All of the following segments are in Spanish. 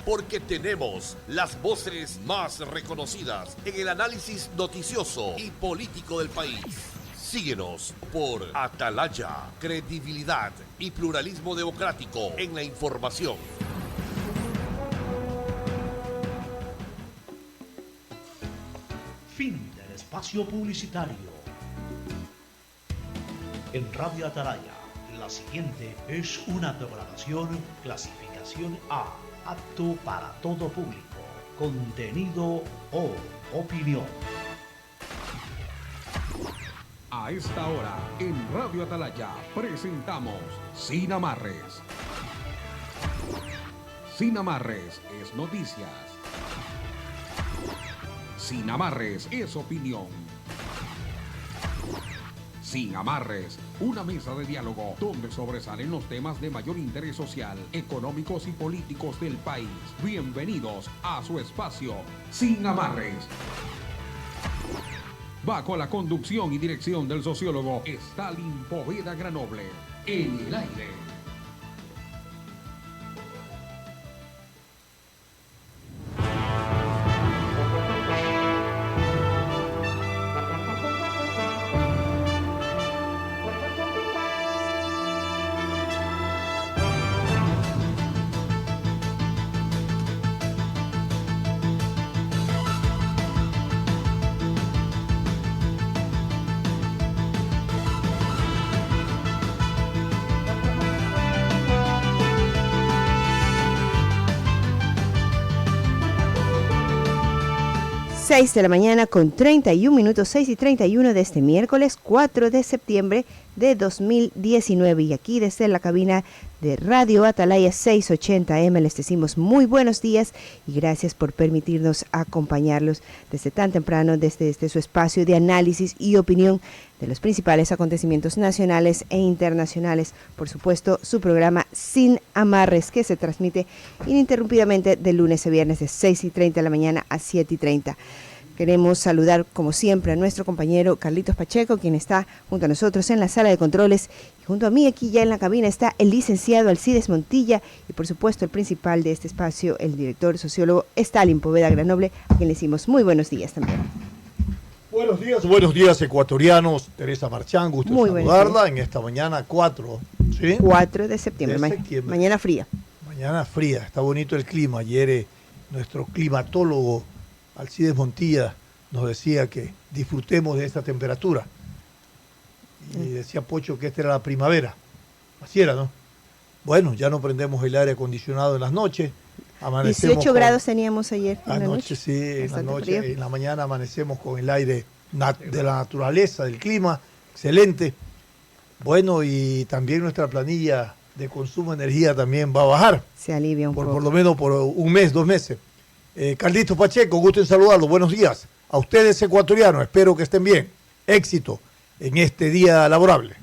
porque tenemos las voces más reconocidas en el análisis noticioso y político del país. Síguenos por Atalaya, credibilidad y pluralismo democrático en la información. Fin del espacio publicitario. En Radio Atalaya, la siguiente es una programación clasificación A, apto para todo público, contenido o opinión. A esta hora, en Radio Atalaya, presentamos Sin Amarres. Sin Amarres es noticias. Sin Amarres es opinión. Sin Amarres, una mesa de diálogo donde sobresalen los temas de mayor interés social, económicos y políticos del país. Bienvenidos a su espacio Sin Amarres. Bajo la conducción y dirección del sociólogo Stalin Poveda Granoble. En el aire. De la mañana con 31 minutos, 6:31 de este miércoles 4 de septiembre de 2019. Y aquí desde la cabina de Radio Atalaya 680M les decimos muy buenos días y gracias por permitirnos acompañarlos desde tan temprano, desde su espacio de análisis y opinión de los principales acontecimientos nacionales e internacionales. Por supuesto, su programa Sin Amarres, que se transmite ininterrumpidamente de lunes a viernes de 6:30 de la mañana a 7:30. Queremos saludar, como siempre, a nuestro compañero Carlitos Pacheco, quien está junto a nosotros en la sala de controles. Y junto a mí, aquí ya en la cabina, está el licenciado Alcides Montilla y, por supuesto, el principal de este espacio, el director sociólogo Stalin Poveda Granoble, a quien le decimos muy buenos días también. Buenos días ecuatorianos. Teresa Marchán, gusto muy saludarla en esta mañana 4, ¿sí? 4 de septiembre, mañana fría. Mañana fría, está bonito el clima. Ayer nuestro climatólogo Alcides Montilla nos decía que disfrutemos de esta temperatura. Y decía Pocho que esta era la primavera. Así era, ¿no? Bueno, ya no prendemos el aire acondicionado en las noches. 18 grados teníamos ayer. Anoche, sí, en la mañana amanecemos con el aire de la naturaleza, del clima, excelente. Bueno, y también nuestra planilla de consumo de energía también va a bajar. Se alivia un poco. Por lo menos por un mes, 2 meses. Carlitos Pacheco, gusto en saludarlos. Buenos días. A ustedes ecuatorianos, espero que estén bien. Éxito en este día laborable.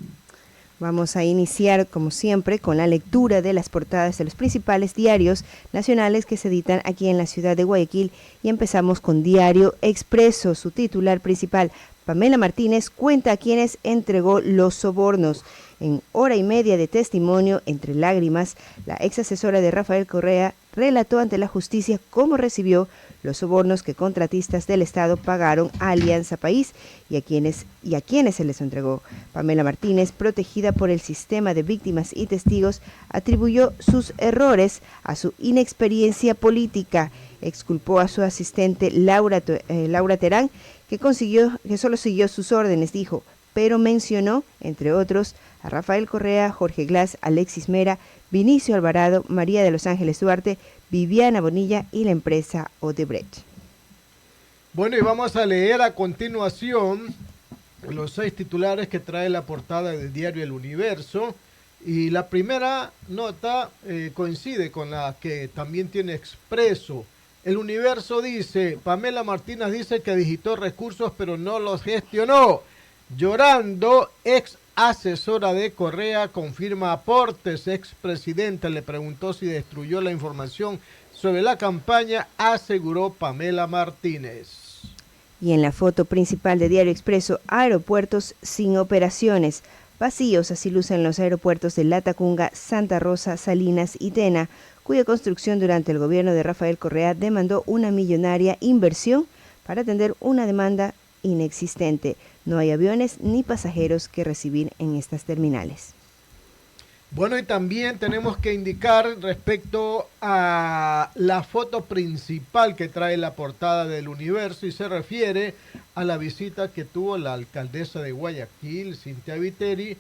Vamos a iniciar, como siempre, con la lectura de las portadas de los principales diarios nacionales que se editan aquí en la ciudad de Guayaquil. Y empezamos con Diario Expreso. Su titular principal, Pamela Martínez, cuenta a quienes entregó los sobornos. En hora y media de testimonio, entre lágrimas, la ex asesora de Rafael Correa relató ante la justicia cómo recibió los sobornos que contratistas del Estado pagaron a Alianza País y a quienes se les entregó. Pamela Martínez, protegida por el sistema de víctimas y testigos, atribuyó sus errores a su inexperiencia política. Exculpó a su asistente Laura Terán, que solo siguió sus órdenes, dijo, pero mencionó, entre otros, a Rafael Correa, Jorge Glass, Alexis Mera, Vinicio Alvarado, María de los Ángeles Duarte, Viviana Bonilla y la empresa Odebrecht. Bueno, y vamos a leer a continuación los 6 titulares que trae la portada del diario El Universo. Y la primera nota coincide con la que también tiene Expreso. El Universo dice, Pamela Martínez dice que digitó recursos pero no los gestionó. Llorando, ex asesora de Correa confirma aportes. Expresidente le preguntó si destruyó la información sobre la campaña, aseguró Pamela Martínez. Y en la foto principal de Diario Expreso, aeropuertos sin operaciones. Vacíos, así lucen los aeropuertos de Latacunga, Santa Rosa, Salinas y Tena, cuya construcción durante el gobierno de Rafael Correa demandó una millonaria inversión para atender una demanda inexistente. No hay aviones ni pasajeros que recibir en estas terminales. Bueno, y también tenemos que indicar respecto a la foto principal que trae la portada del Universo y se refiere a la visita que tuvo la alcaldesa de Guayaquil, Cintia Viteri,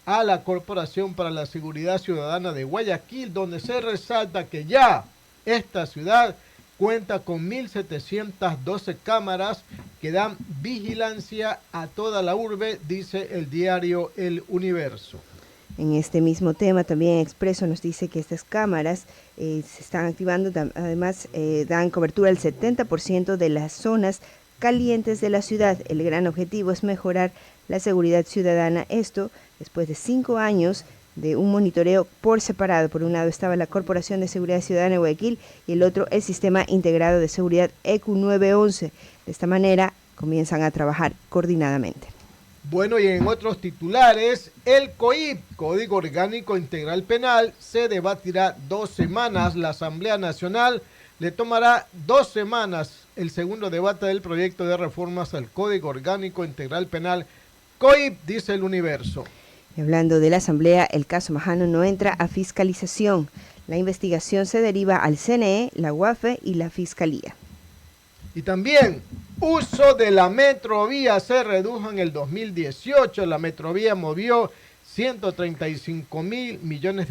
a la Corporación para la Seguridad Ciudadana de Guayaquil, donde se resalta que ya esta ciudad cuenta con 1.712 cámaras que dan vigilancia a toda la urbe, dice el diario El Universo. En este mismo tema también Expreso nos dice que estas cámaras se están activando, además dan cobertura al 70% de las zonas calientes de la ciudad. El gran objetivo es mejorar la seguridad ciudadana, esto después de 5 años de un monitoreo por separado. Por un lado estaba la Corporación de Seguridad Ciudadana de Guayaquil y el otro el Sistema Integrado de Seguridad ECU 911. De esta manera comienzan a trabajar coordinadamente. Bueno, y en otros titulares, el COIP, Código Orgánico Integral Penal, se debatirá 2 semanas. La Asamblea Nacional le tomará 2 semanas el segundo debate del proyecto de reformas al Código Orgánico Integral Penal, COIP, dice El Universo. Y hablando de la Asamblea, el caso Majano no entra a fiscalización. La investigación se deriva al CNE, la UAFE y la Fiscalía. Y también, uso de la Metrovía se redujo en el 2018. La Metrovía movió 135 millones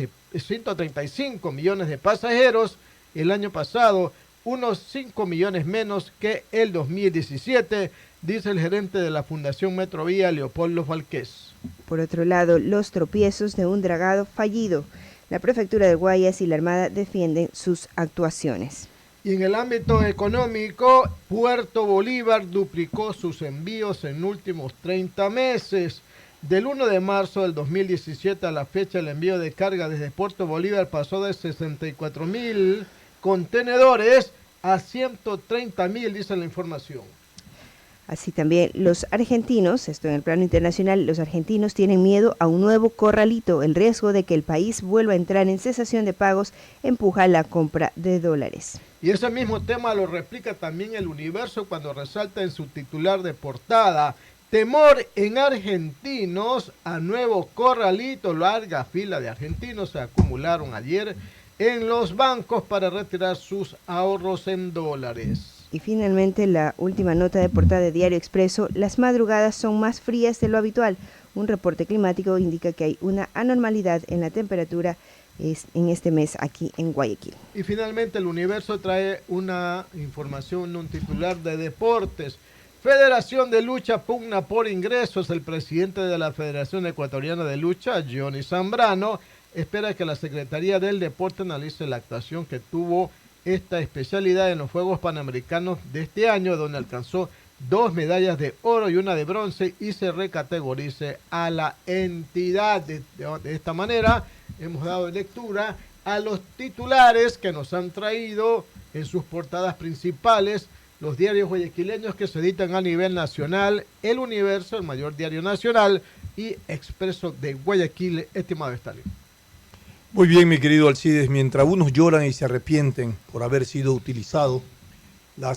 de pasajeros el año pasado, unos 5 millones menos que el 2017, dice el gerente de la Fundación Metrovía, Leopoldo Falqués. Por otro lado, los tropiezos de un dragado fallido. La Prefectura de Guayas y la Armada defienden sus actuaciones. Y en el ámbito económico, Puerto Bolívar duplicó sus envíos en últimos 30 meses. Del 1 de marzo del 2017 a la fecha, el envío de carga desde Puerto Bolívar pasó de 64.000 contenedores a 130.000, dice la información. Así también los argentinos, esto en el plano internacional, los argentinos tienen miedo a un nuevo corralito. El riesgo de que el país vuelva a entrar en cesación de pagos empuja la compra de dólares. Y ese mismo tema lo replica también El Universo cuando resalta en su titular de portada: temor en argentinos a nuevo corralito. Larga fila de argentinos se acumularon ayer en los bancos para retirar sus ahorros en dólares. Y finalmente la última nota de portada de Diario Expreso: las madrugadas son más frías de lo habitual. Un reporte climático indica que hay una anormalidad en la temperatura en este mes aquí en Guayaquil. Y finalmente El Universo trae una información, un titular de deportes. Federación de Lucha pugna por ingresos. El presidente de la Federación Ecuatoriana de Lucha, Johnny Zambrano, espera que la Secretaría del Deporte analice la actuación que tuvo esta especialidad en los Juegos Panamericanos de este año, donde alcanzó 2 medallas de oro y 1 de bronce, y se recategorice a la entidad. De esta manera hemos dado lectura a los titulares que nos han traído en sus portadas principales los diarios guayaquileños que se editan a nivel nacional: El Universo, el mayor diario nacional, y Expreso de Guayaquil, estimado Stalin. Muy bien, mi querido Alcides. Mientras unos lloran y se arrepienten por haber sido utilizado, la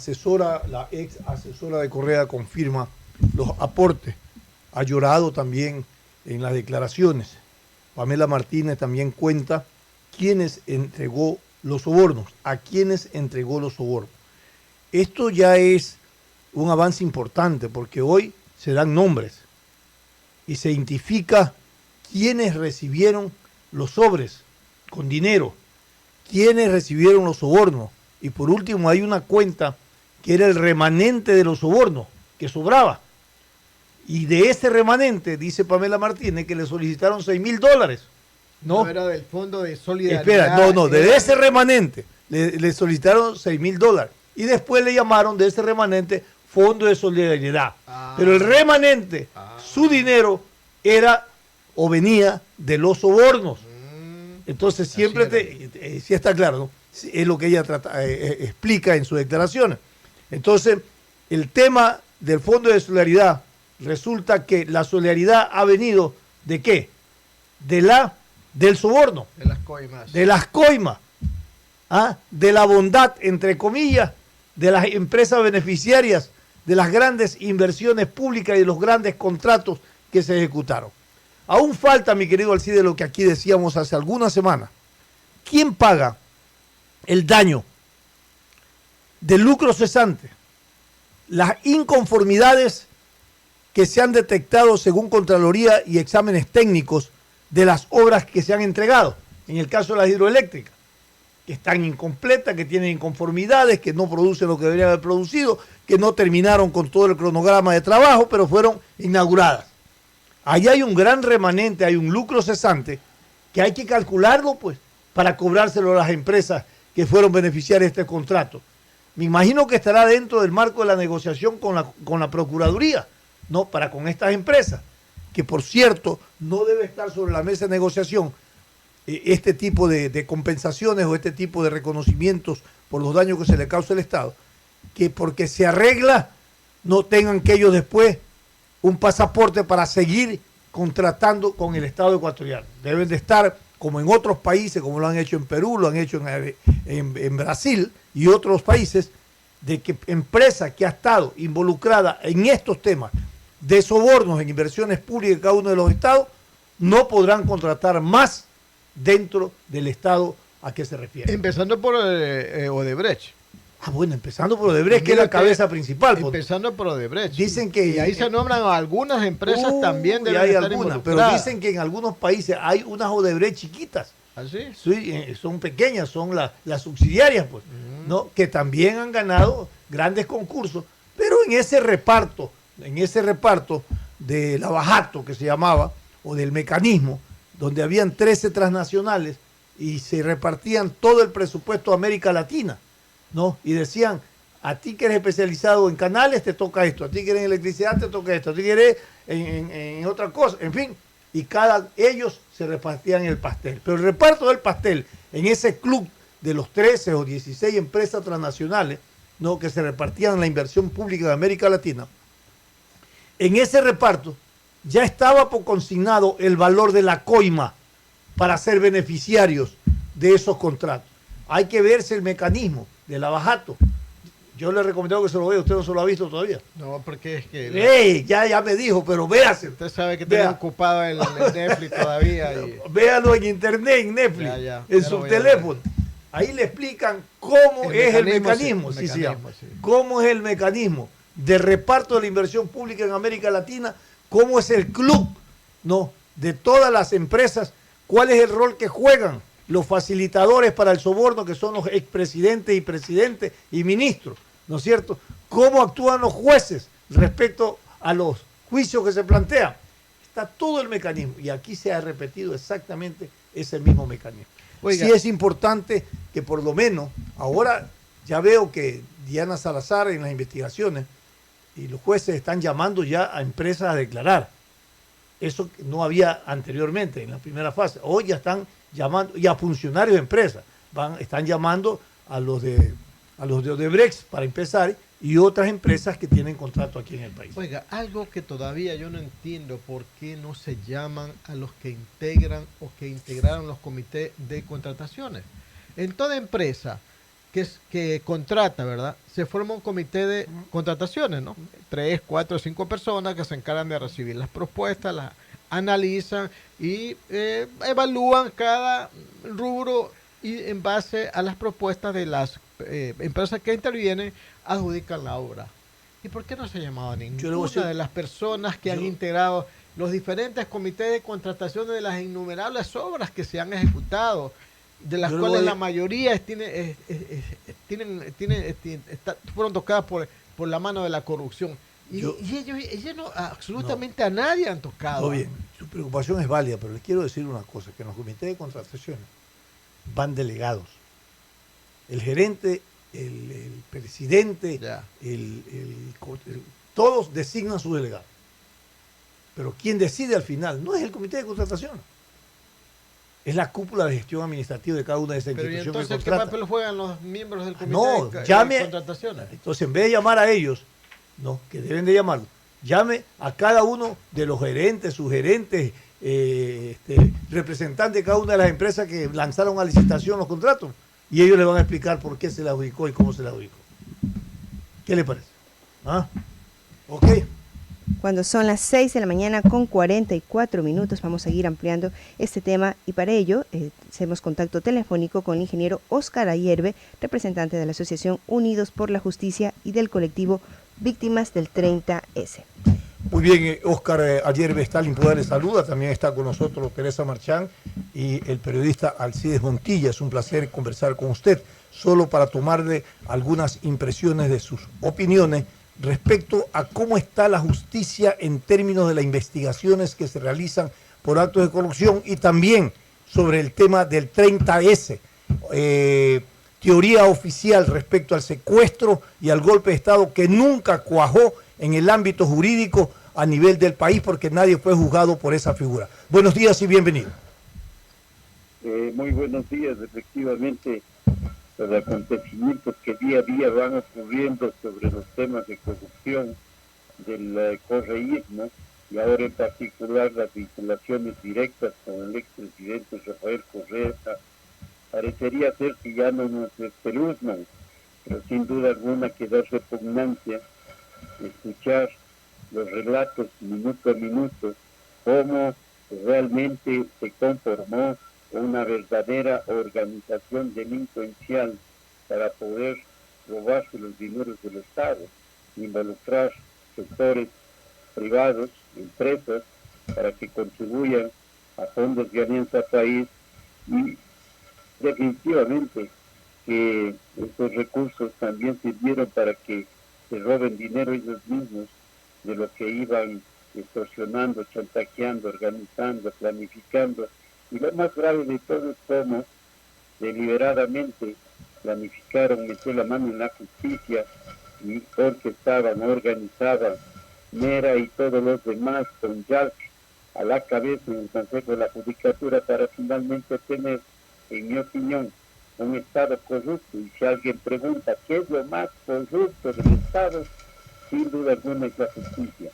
ex asesora de Correa confirma los aportes. Ha llorado también en las declaraciones. Pamela Martínez también cuenta quiénes entregó los sobornos, a quiénes entregó los sobornos. Esto ya es un avance importante porque hoy se dan nombres y se identifica quiénes recibieron los sobres con dinero, quiénes recibieron los sobornos, y por último hay una cuenta que era el remanente de los sobornos que sobraba, y de ese remanente dice Pamela Martínez que le solicitaron $6,000. No era del Fondo de Solidaridad. Espera, de ese remanente le solicitaron $6,000 y después le llamaron de ese remanente Fondo de Solidaridad. Pero el remanente, su dinero era o venía de los sobornos. Entonces siempre sí está claro, ¿no? Es lo que ella explica en sus declaraciones. Entonces, el tema del Fondo de Solidaridad, resulta que la solidaridad ha venido ¿de qué? Del soborno. De las coimas. De las coimas. de la bondad, entre comillas, de las empresas beneficiarias de las grandes inversiones públicas y de los grandes contratos que se ejecutaron. Aún falta, mi querido Alcide, lo que aquí decíamos hace algunas semanas. ¿Quién paga el daño del lucro cesante? Las inconformidades que se han detectado según Contraloría y exámenes técnicos de las obras que se han entregado. En el caso de las hidroeléctricas, que están incompletas, que tienen inconformidades, que no producen lo que deberían haber producido, que no terminaron con todo el cronograma de trabajo, pero fueron inauguradas. Ahí hay un gran remanente, hay un lucro cesante, que hay que calcularlo, pues, para cobrárselo a las empresas que fueron beneficiarias de este contrato. Me imagino que estará dentro del marco de la negociación con la Procuraduría, ¿no? Para con estas empresas, que por cierto, no debe estar sobre la mesa de negociación este tipo de compensaciones o este tipo de reconocimientos por los daños que se le causa al Estado, que porque se arregla no tengan que ellos después un pasaporte para seguir contratando con el Estado ecuatoriano. Deben de estar como en otros países, como lo han hecho en Perú, lo han hecho en Brasil y otros países, de que empresa que ha estado involucrada en estos temas de sobornos en inversiones públicas de cada uno de los estados, no podrán contratar más dentro del estado a que se refiere. Empezando por Odebrecht. Bueno, empezando por Odebrecht, que es la cabeza principal. Empezando por Odebrecht. Dicen que, y ahí se nombran algunas empresas también deben hay estar algunas, pero dicen que en algunos países hay unas Odebrecht chiquitas. ¿Ah, sí? Sí, son pequeñas, son las subsidiarias, pues, ¿no? Que también han ganado grandes concursos, pero en ese reparto de Lavajato, que se llamaba, o del mecanismo, donde habían 13 transnacionales y se repartían todo el presupuesto de América Latina, ¿no? Y decían, a ti que eres especializado en canales te toca esto, a ti que eres en electricidad te toca esto, a ti que eres en otra cosa, en fin, y ellos se repartían el pastel. Pero el reparto del pastel en ese club de los 13 o 16 empresas transnacionales, ¿no? Que se repartían la inversión pública de América Latina, en ese reparto ya estaba por consignado el valor de la coima para ser beneficiarios de esos contratos. Hay que verse el mecanismo de Lavajato. Yo le he recomendado que se lo vea, usted no se lo ha visto todavía. No, porque es que... Ya me dijo, pero véase. Usted sabe que tiene ocupado el Netflix todavía. Véalo en internet, en Netflix, en su teléfono. Ahí le explican cómo es el mecanismo. Sí. Cómo es el mecanismo de reparto de la inversión pública en América Latina, cómo es el club, ¿no? De todas las empresas, cuál es el rol que juegan los facilitadores para el soborno, que son los expresidentes y presidentes y ministros, ¿no es cierto? Cómo actúan los jueces respecto a los juicios que se plantean. Está todo el mecanismo y aquí se ha repetido exactamente ese mismo mecanismo. Oiga, sí es importante que por lo menos, ahora ya veo que Diana Salazar en las investigaciones y los jueces están llamando ya a empresas a declarar. Eso no había anteriormente en la primera fase. Hoy ya están llamando, y a funcionarios de empresas, están llamando a los de Odebrecht para empezar, y otras empresas que tienen contrato aquí en el país. Oiga, algo que todavía yo no entiendo, por qué no se llaman a los que integran o que integraron los comités de contrataciones. En toda empresa que contrata, ¿verdad? Se forma un comité de contrataciones, ¿no? 3, 4, 5 personas que se encargan de recibir las propuestas, las analizan y evalúan cada rubro y en base a las propuestas de las empresas que intervienen, adjudican la obra. ¿Y por qué no se ha llamado a ninguna de las personas que han integrado los diferentes comités de contratación de las innumerables obras que se han ejecutado, de las cuales la mayoría fueron tocadas por la mano de la corrupción? Y ellos no, absolutamente a nadie han tocado. Todo bien, su preocupación es válida, pero les quiero decir una cosa, que en los comités de contrataciones van delegados. El gerente, el presidente, todos designan su delegado. Pero quien decide al final no es el comité de contratación. Es la cúpula de gestión administrativa de cada una de esas instituciones. Pero entonces, ¿qué papel juegan los miembros del comité de contrataciones? Entonces, en vez de llamar a ellos, que deben de llamarlo, llame a cada uno de los gerentes, subgerentes, representantes de cada una de las empresas que lanzaron a licitación los contratos. y ellos le van a explicar por qué se la adjudicó y cómo se la adjudicó. ¿Qué le parece? ¿Ah? ¿Ok? Cuando son las 6 de la mañana con 44 minutos, vamos a seguir ampliando este tema y para ello hacemos contacto telefónico con el ingeniero Óscar Ayerbe, representante de la Asociación Unidos por la Justicia y del colectivo Víctimas del 30S. Muy bien, Óscar Ayerbe Stalin Poder le saluda, también está con nosotros Teresa Marchán y el periodista Alcides Montilla. Es un placer conversar con usted, solo para tomarle algunas impresiones de sus opiniones respecto a cómo está la justicia en términos de las investigaciones que se realizan por actos de corrupción y también sobre el tema del 30S, teoría oficial respecto al secuestro y al golpe de Estado que nunca cuajó en el ámbito jurídico a nivel del país porque nadie fue juzgado por esa figura. Buenos días y bienvenido. Muy buenos días, efectivamente. Los acontecimientos que día a día van ocurriendo sobre los temas de corrupción del correísmo y ahora en particular las vinculaciones directas con el expresidente Rafael Correa, parecería ser que ya no nos espeluznan, pero sin duda alguna que da repugnancia escuchar los relatos minuto a minuto, cómo realmente se conformó una verdadera organización delincuencial para poder robarse los dineros del Estado, involucrar sectores privados, empresas, para que contribuyan a fondos de alianza país y definitivamente que estos recursos también sirvieron para que se roben dinero ellos mismos de lo que iban extorsionando, chantajeando, organizando, planificando. Y lo más grave de todo es cómo deliberadamente planificaron meter la mano en la justicia y orquestaban, organizaban, Mera y todos los demás con Yalc a la cabeza en el Consejo de la Judicatura para finalmente tener, en mi opinión, un Estado corrupto. Y si alguien pregunta qué es lo más corrupto del Estado, sin duda alguna es la justicia.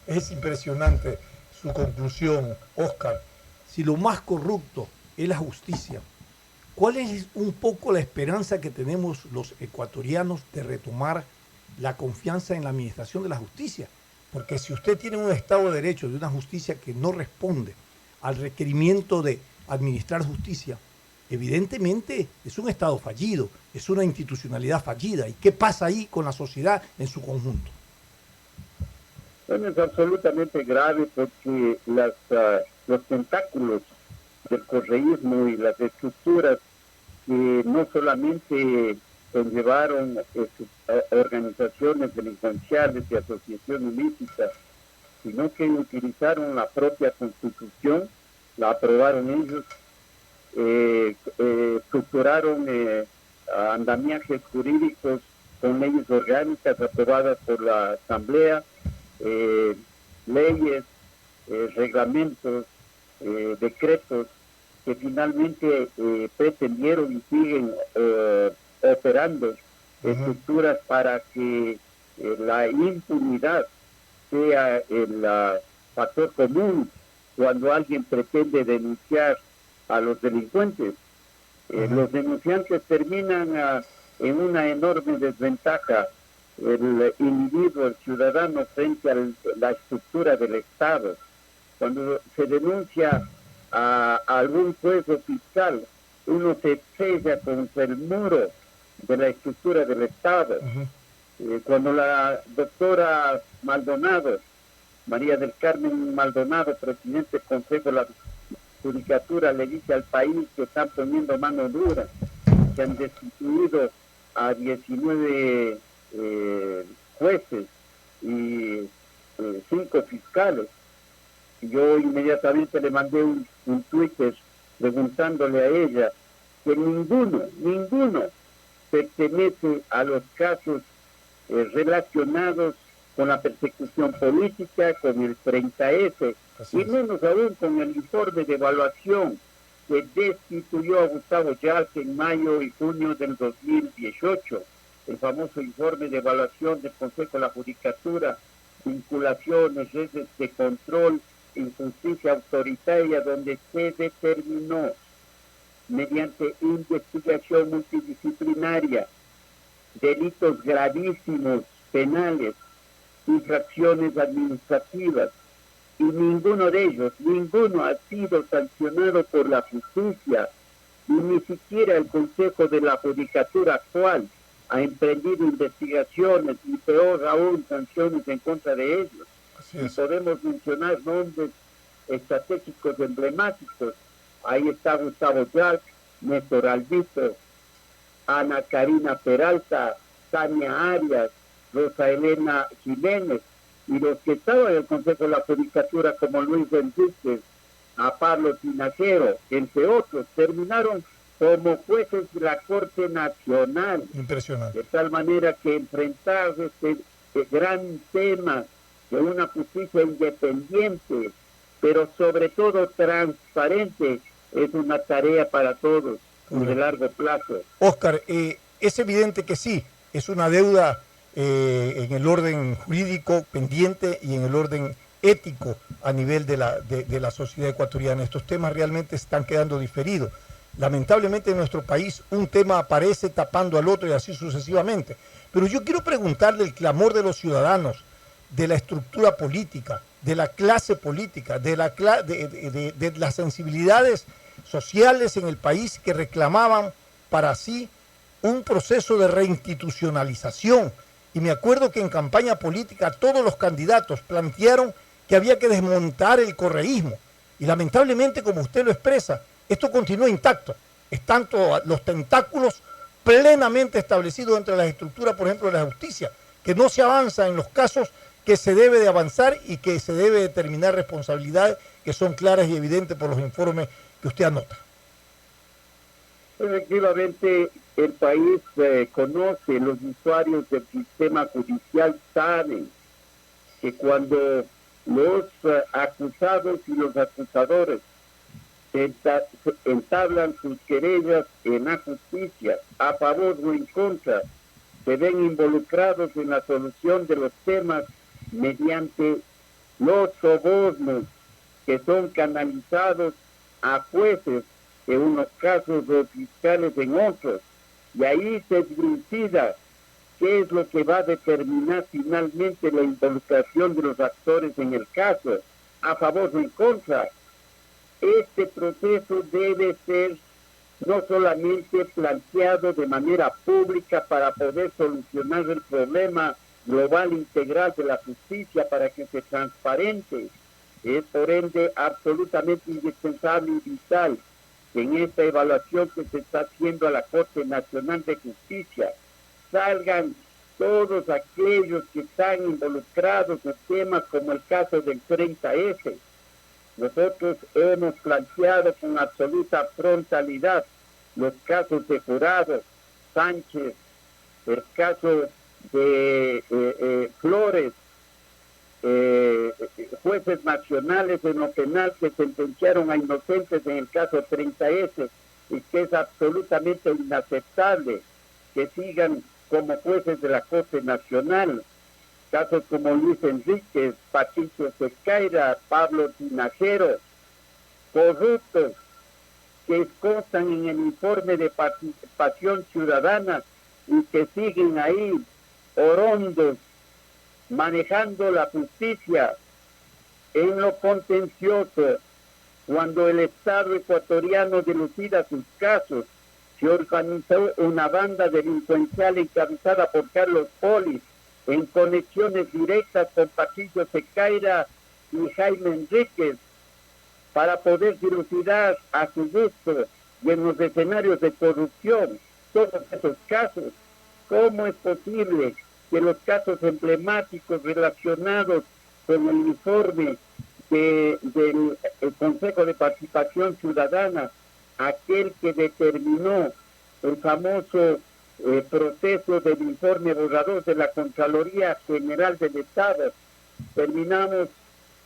Es impresionante su conclusión, Óscar. Si lo más corrupto es la justicia, ¿cuál es un poco la esperanza que tenemos los ecuatorianos de retomar la confianza en la administración de la justicia? Porque si usted tiene un Estado de Derecho, de una justicia que no responde al requerimiento de administrar justicia, evidentemente es un Estado fallido, es una institucionalidad fallida. ¿Y qué pasa ahí con la sociedad en su conjunto? Bueno, es absolutamente grave porque los tentáculos del correísmo y las estructuras que no solamente conllevaron organizaciones delincuenciales y asociaciones ilícitas, sino que utilizaron la propia Constitución, la aprobaron ellos, estructuraron andamiajes jurídicos con leyes orgánicas aprobadas por la Asamblea, leyes, reglamentos, decretos que finalmente pretendieron y siguen operando estructuras para que la impunidad sea el factor común cuando alguien pretende denunciar a los delincuentes. Los denunciantes terminan en una enorme desventaja, el individuo, el ciudadano, frente a la estructura del Estado. Cuando se denuncia a algún juez o fiscal, uno se estrella contra el muro de la estructura del Estado. Cuando la doctora Maldonado, María del Carmen Maldonado, presidente del Consejo de la Judicatura, le dice al país que están poniendo mano dura, que han destituido a 19 jueces y 5 fiscales. Yo inmediatamente le mandé un Twitter preguntándole a ella que ninguno pertenece a los casos relacionados con la persecución política, con el 30S, y menos aún con el informe de evaluación que destituyó a Gustavo Yalc en mayo y junio del 2018, el famoso informe de evaluación del Consejo de la Judicatura, vinculaciones, redes de control, injusticia autoritaria, donde se determinó mediante investigación multidisciplinaria, delitos gravísimos, penales, infracciones administrativas, y ninguno ha sido sancionado por la justicia, y ni siquiera el Consejo de la Judicatura actual ha emprendido investigaciones y peor aún sanciones en contra de ellos. Y podemos mencionar nombres estratégicos emblemáticos. Ahí está Gustavo Yark, Néstor Albito, Ana Karina Peralta, Tania Arias, Rosa Elena Jiménez, y los que estaban en el Consejo de la Judicatura como Luis Enríquez, a Pablo Tinajero, entre otros, terminaron como jueces de la Corte Nacional. Impresionante. De tal manera que enfrentar este gran tema de una justicia independiente, pero sobre todo transparente, es una tarea para todos de largo plazo. Óscar, es evidente que sí, es una deuda en el orden jurídico pendiente y en el orden ético a nivel de la sociedad ecuatoriana. Estos temas realmente están quedando diferidos. Lamentablemente en nuestro país un tema aparece tapando al otro y así sucesivamente. Pero yo quiero preguntarle el clamor de los ciudadanos, de la estructura política, de la clase política, de las sensibilidades sociales en el país que reclamaban para sí un proceso de reinstitucionalización. Y me acuerdo que en campaña política todos los candidatos plantearon que había que desmontar el correísmo. Y lamentablemente, como usted lo expresa, esto continúa intacto. Están los tentáculos plenamente establecidos entre las estructuras, por ejemplo, de la justicia, que no se avanza en los casos que se debe de avanzar y que se debe determinar responsabilidades que son claras y evidentes por los informes que usted anota. Efectivamente, el país conoce, los usuarios del sistema judicial saben que cuando los acusados y los acusadores entablan sus querellas en la justicia, a favor o en contra, se ven involucrados en la solución de los temas mediante los sobornos que son canalizados a jueces en unos casos o fiscales en otros, y ahí se dilucida qué es lo que va a determinar finalmente la involucración de los actores en el caso, a favor o en contra. Este proceso debe ser no solamente planteado de manera pública para poder solucionar el problema global integral de la justicia para que sea transparente, es por ende absolutamente indispensable y vital que en esta evaluación que se está haciendo a la Corte Nacional de Justicia salgan todos aquellos que están involucrados en temas como el caso del 30F. Nosotros hemos planteado con absoluta frontalidad los casos de Jurado, Sánchez, el caso de Flores, jueces nacionales en lo penal que sentenciaron a inocentes en el caso 30S, y que es absolutamente inaceptable que sigan como jueces de la Corte Nacional. Casos como Luis Enríquez, Patricio Sequeira, Pablo Tinajero, corruptos que constan en el informe de participación ciudadana y que siguen ahí orondos, manejando la justicia en lo contencioso, cuando el Estado ecuatoriano dilucida sus casos. Se organizó una banda delincuencial encabezada por Carlos Polis, en conexiones directas con Patricio Sequeira y Jaime Enríquez, para poder dilucidar a su gusto y en los escenarios de corrupción todos esos casos. ¿Cómo es posible que los casos emblemáticos relacionados con el informe del Consejo de Participación Ciudadana, aquel que determinó el famoso proceso del informe borrador de la Contraloría General del Estado, terminamos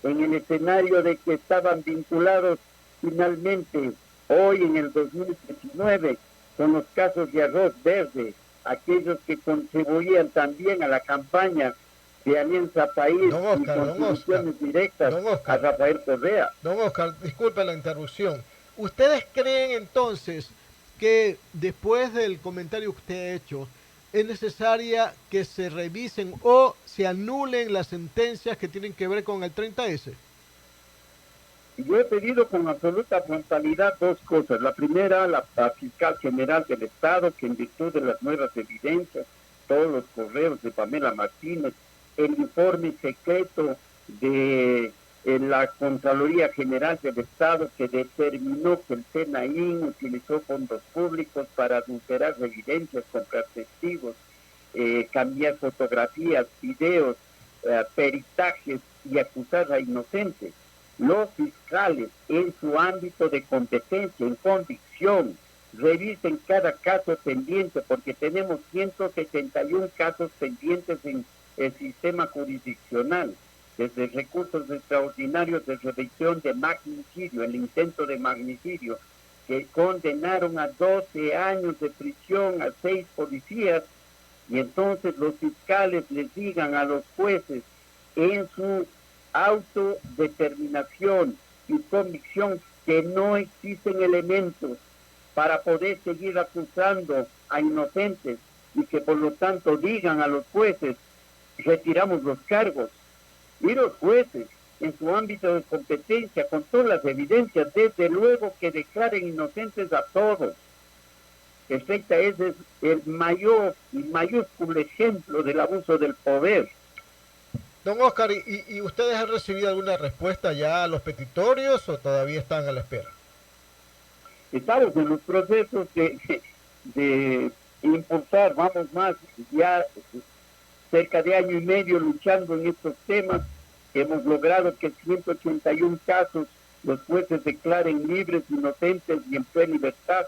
en el escenario de que estaban vinculados finalmente hoy en el 2019 con los casos de Arroz Verde, aquellos que contribuían también a la campaña de Alianza País y contribuciones directas a Rafael Correa? Don Óscar, disculpe la interrupción. ¿Ustedes creen entonces que después del comentario que usted ha hecho, es necesaria que se revisen o se anulen las sentencias que tienen que ver con el 30S? Yo he pedido con absoluta frontalidad dos cosas. La primera, la fiscal general del Estado, que en virtud de las nuevas evidencias, todos los correos de Pamela Martínez, el informe secreto de la Contraloría General del Estado, que determinó que el CNAIN utilizó fondos públicos para adulterar evidencias, comprar testigos, cambiar fotografías, videos, peritajes y acusar a inocentes. Los fiscales, en su ámbito de competencia, en convicción, revisen cada caso pendiente, porque tenemos 171 casos pendientes en el sistema jurisdiccional, desde recursos extraordinarios de revisión de magnicidio, el intento de magnicidio, que condenaron a 12 años de prisión a 6 policías, y entonces los fiscales les digan a los jueces en su autodeterminación y convicción que no existen elementos para poder seguir acusando a inocentes, y que por lo tanto digan a los jueces, retiramos los cargos. Y los jueces, en su ámbito de competencia, con todas las evidencias, desde luego que declaren inocentes a todos. Ese es el mayor y mayúsculo ejemplo del abuso del poder. Don Oscar, ¿y ustedes han recibido alguna respuesta ya a los petitorios o todavía están a la espera? Estamos en los procesos de impulsar, vamos más, ya cerca de año y medio luchando en estos temas. Hemos logrado que 181 casos los jueces declaren libres, inocentes y en plena libertad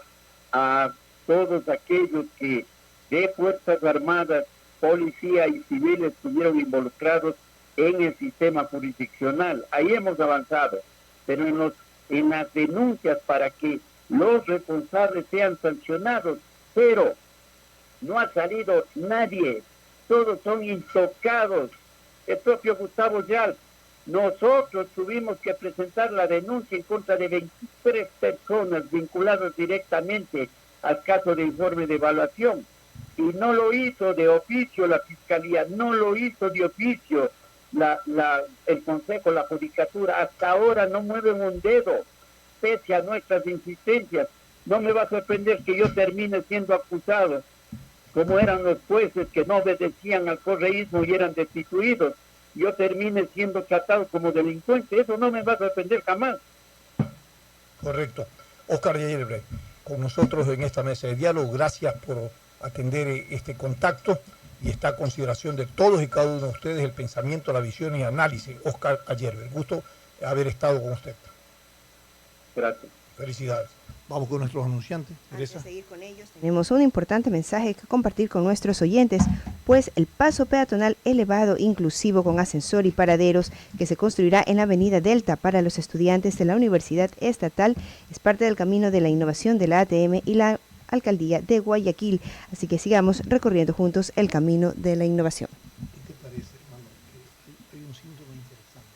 a todos aquellos que de Fuerzas Armadas, policía y civiles estuvieron involucrados en el sistema jurisdiccional. Ahí hemos avanzado, pero en las denuncias para que los responsables sean sancionados, pero no ha salido nadie, todos son intocados. El propio Gustavo Yal, nosotros tuvimos que presentar la denuncia en contra de 23 personas vinculadas directamente al caso de informe de evaluación, y no lo hizo de oficio la Fiscalía, no lo hizo de oficio el Consejo, la Judicatura. Hasta ahora no mueven un dedo, pese a nuestras insistencias. No me va a sorprender que yo termine siendo acusado, como eran los jueces que no obedecían al correísmo y eran destituidos. Yo termine siendo tratado como delincuente. Eso no me va a sorprender jamás. Correcto. Oscar Yelbre, con nosotros en esta mesa de diálogo. Gracias por atender este contacto y esta consideración de todos y cada uno de ustedes, el pensamiento, la visión y análisis. Oscar Ayerbe, gusto haber estado con usted. Gracias. Felicidades. Vamos con nuestros anunciantes. Antes de seguir con ellos, tenemos un importante mensaje que compartir con nuestros oyentes, pues el paso peatonal elevado inclusivo con ascensor y paraderos que se construirá en la avenida Delta para los estudiantes de la Universidad Estatal es parte del camino de la innovación de la ATM y la Alcaldía de Guayaquil, así que sigamos recorriendo juntos el camino de la innovación. ¿Qué te parece, hermano? Que hay un síntoma interesante.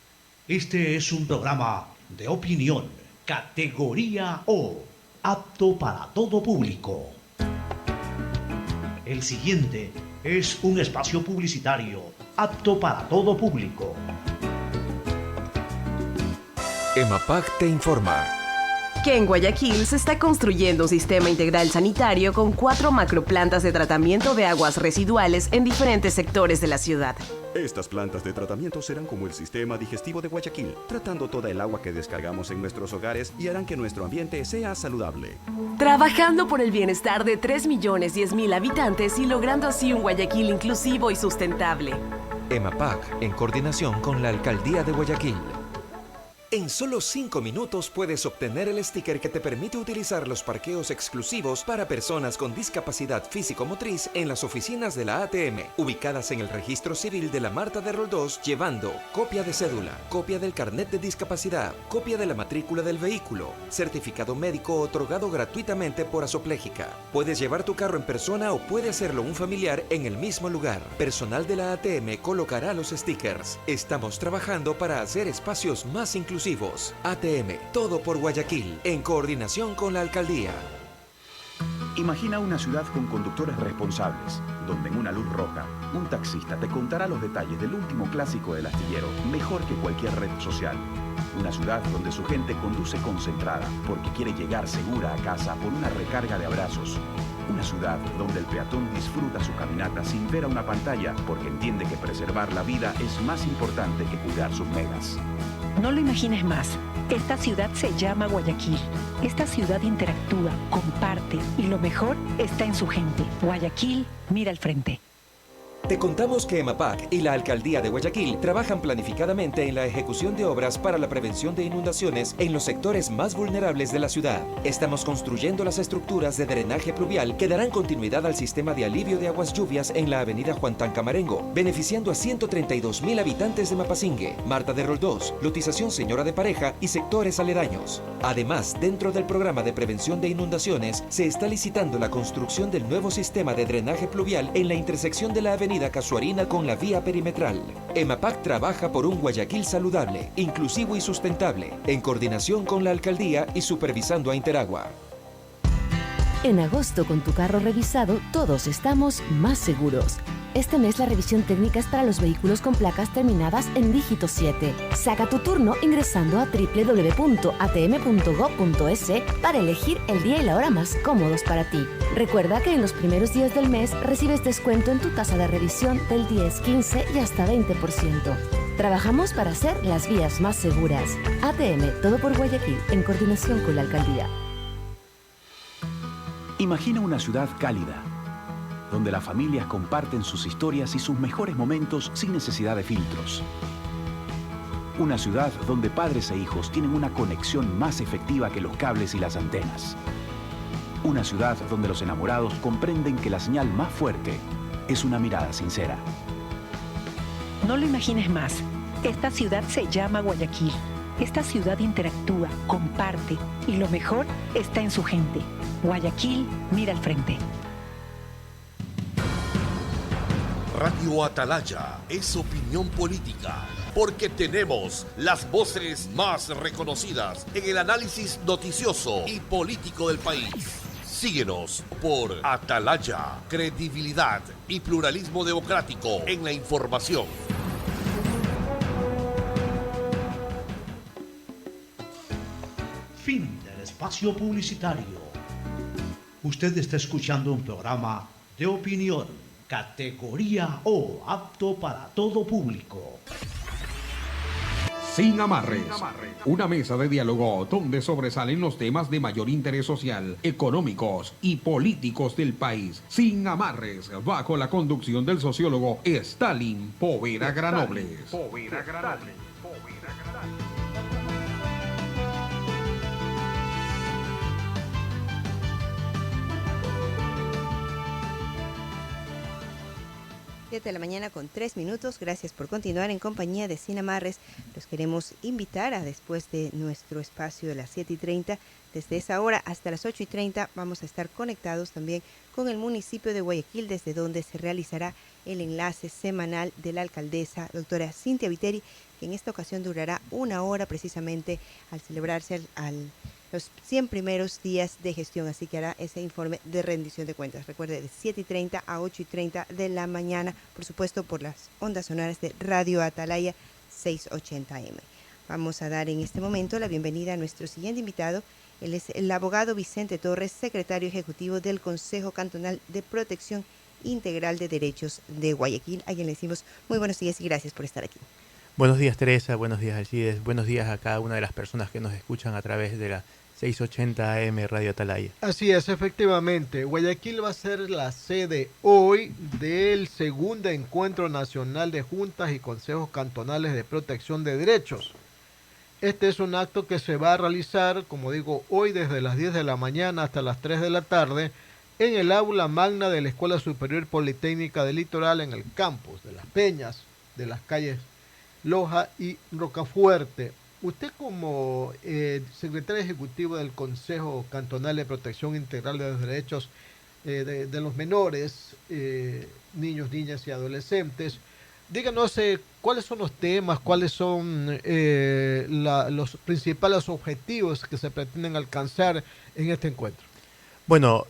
Este es un programa de opinión, categoría O, apto para todo público. El siguiente es un espacio publicitario apto para todo público. EMAPAC te informa que en Guayaquil se está construyendo un sistema integral sanitario con 4 macroplantas de tratamiento de aguas residuales en diferentes sectores de la ciudad. Estas plantas de tratamiento serán como el sistema digestivo de Guayaquil, tratando toda el agua que descargamos en nuestros hogares y harán que nuestro ambiente sea saludable. Trabajando por el bienestar de 3.010.000 habitantes y logrando así un Guayaquil inclusivo y sustentable. EMAPAC, en coordinación con la Alcaldía de Guayaquil. En solo 5 minutos puedes obtener el sticker que te permite utilizar los parqueos exclusivos para personas con discapacidad físico-motriz en las oficinas de la ATM, ubicadas en el registro civil de la Marta de Roldós, llevando copia de cédula, copia del carnet de discapacidad, copia de la matrícula del vehículo, certificado médico otorgado gratuitamente por Asoplégica. Puedes llevar tu carro en persona o puede hacerlo un familiar en el mismo lugar. Personal de la ATM colocará los stickers. Estamos trabajando para hacer espacios más inclusivos. exclusivos. ATM, todo por Guayaquil, en coordinación con la alcaldía. Imagina una ciudad con conductores responsables, donde en una luz roja, un taxista te contará los detalles del último clásico del astillero, mejor que cualquier red social. Una ciudad donde su gente conduce concentrada, porque quiere llegar segura a casa por una recarga de abrazos. Una ciudad donde el peatón disfruta su caminata sin ver a una pantalla, porque entiende que preservar la vida es más importante que cuidar sus megas. No lo imagines más. Esta ciudad se llama Guayaquil. Esta ciudad interactúa, comparte y lo mejor está en su gente. Guayaquil, mira al frente. Te contamos que EMAPAC y la Alcaldía de Guayaquil trabajan planificadamente en la ejecución de obras para la prevención de inundaciones en los sectores más vulnerables de la ciudad. Estamos construyendo las estructuras de drenaje pluvial que darán continuidad al sistema de alivio de aguas lluvias en la avenida Juan Tancamarengo, beneficiando a 132,000 habitantes de Mapasingue, Marta de Roldós, Lotización Señora de Pareja y sectores aledaños. Además, dentro del programa de prevención de inundaciones, se está licitando la construcción del nuevo sistema de drenaje pluvial en la intersección de la avenida Casuarina con la vía perimetral. EMAPAC trabaja por un Guayaquil saludable, inclusivo y sustentable, en coordinación con la alcaldía y supervisando a Interagua. En agosto, con tu carro revisado, todos estamos más seguros. Este mes la revisión técnica es para los vehículos con placas terminadas en dígito 7. Saca tu turno ingresando a www.atm.gov.es para elegir el día y la hora más cómodos para ti. Recuerda que en los primeros días del mes recibes descuento en tu tasa de revisión del 10, 15 y hasta 20%. Trabajamos para hacer las vías más seguras. ATM, todo por Guayaquil, en coordinación con la alcaldía. Imagina una ciudad cálida, donde las familias comparten sus historias y sus mejores momentos sin necesidad de filtros. Una ciudad donde padres e hijos tienen una conexión más efectiva que los cables y las antenas. Una ciudad donde los enamorados comprenden que la señal más fuerte es una mirada sincera. No lo imagines más. Esta ciudad se llama Guayaquil. Esta ciudad interactúa, comparte y lo mejor está en su gente. Guayaquil, mira al frente. Radio Atalaya es opinión política, porque tenemos las voces más reconocidas en el análisis noticioso y político del país. Síguenos por Atalaya, credibilidad y pluralismo democrático en la información. Fin del espacio publicitario. Usted está escuchando un programa de opinión, categoría O, apto para todo público. Sin amarres, una mesa de diálogo donde sobresalen los temas de mayor interés social, económicos y políticos del país. Sin amarres, bajo la conducción del sociólogo Stalin Poveda Granobles. 7 de la mañana con 3 minutos. Gracias por continuar en compañía de Sin Amarres. Los queremos invitar a después de nuestro espacio de las 7:30. Desde esa hora hasta las 8:30 vamos a estar conectados también con el municipio de Guayaquil, desde donde se realizará el enlace semanal de la alcaldesa, doctora Cintia Viteri, que en esta ocasión durará 1 hora precisamente al celebrarse los 100 primeros días de gestión, así que hará ese informe de rendición de cuentas. Recuerde, de 7:30 a 8:30 de la mañana, por supuesto por las ondas sonoras de Radio Atalaya 680M. Vamos a dar en este momento la bienvenida a nuestro siguiente invitado. Él es el abogado Vicente Torres, secretario ejecutivo del Consejo Cantonal de Protección Integral de Derechos de Guayaquil, a quien le decimos muy buenos días y gracias por estar aquí. Buenos días, Teresa, buenos días, Alcides, buenos días a cada una de las personas que nos escuchan a través de la 680 AM Radio Atalaya. Así es, efectivamente. Guayaquil va a ser la sede hoy del segundo Encuentro Nacional de Juntas y Consejos Cantonales de Protección de Derechos. Este es un acto que se va a realizar, como digo, hoy desde las 10 de la mañana hasta las 3 de la tarde en el aula magna de la Escuela Superior Politécnica del Litoral, en el campus de Las Peñas, de las calles Loja y Rocafuerte. Usted, como secretario ejecutivo del Consejo Cantonal de Protección Integral de los Derechos de los menores, niños, niñas y adolescentes, díganos cuáles son los temas, cuáles son los principales objetivos que se pretenden alcanzar en este encuentro. Bueno,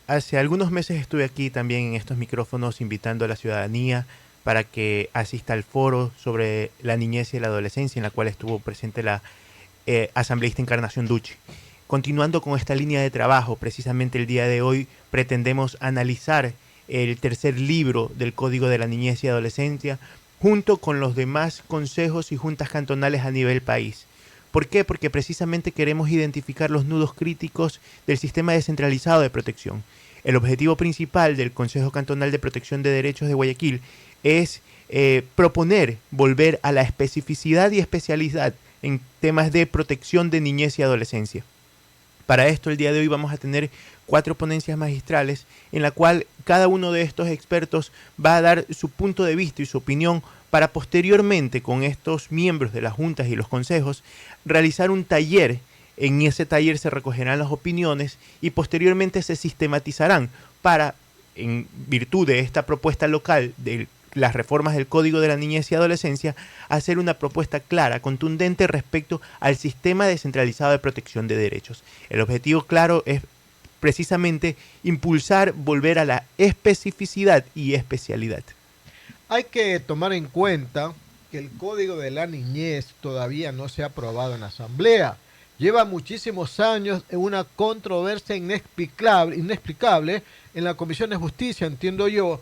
hace algunos meses estuve aquí también en estos micrófonos invitando a la ciudadanía para que asista al foro sobre la niñez y la adolescencia, en la cual estuvo presente la asambleísta Encarnación Ducci. Continuando con esta línea de trabajo, precisamente el día de hoy pretendemos analizar el tercer libro del Código de la Niñez y Adolescencia junto con los demás consejos y juntas cantonales a nivel país. ¿Por qué? Porque precisamente queremos identificar los nudos críticos del sistema descentralizado de protección. El objetivo principal del Consejo Cantonal de Protección de Derechos de Guayaquil es proponer volver a la especificidad y especialidad en temas de protección de niñez y adolescencia. Para esto, el día de hoy vamos a tener 4 ponencias magistrales en la cual cada uno de estos expertos va a dar su punto de vista y su opinión para posteriormente, con estos miembros de las juntas y los consejos, realizar un taller. En ese taller se recogerán las opiniones y posteriormente se sistematizarán para, en virtud de esta propuesta local de las reformas del Código de la Niñez y Adolescencia, hacer una propuesta clara, contundente respecto al sistema descentralizado de protección de derechos. El objetivo claro es precisamente impulsar, volver a la especificidad y especialidad. Hay que tomar en cuenta que el Código de la Niñez todavía no se ha aprobado en la Asamblea. Lleva muchísimos años en una controversia inexplicable en la Comisión de Justicia, entiendo yo.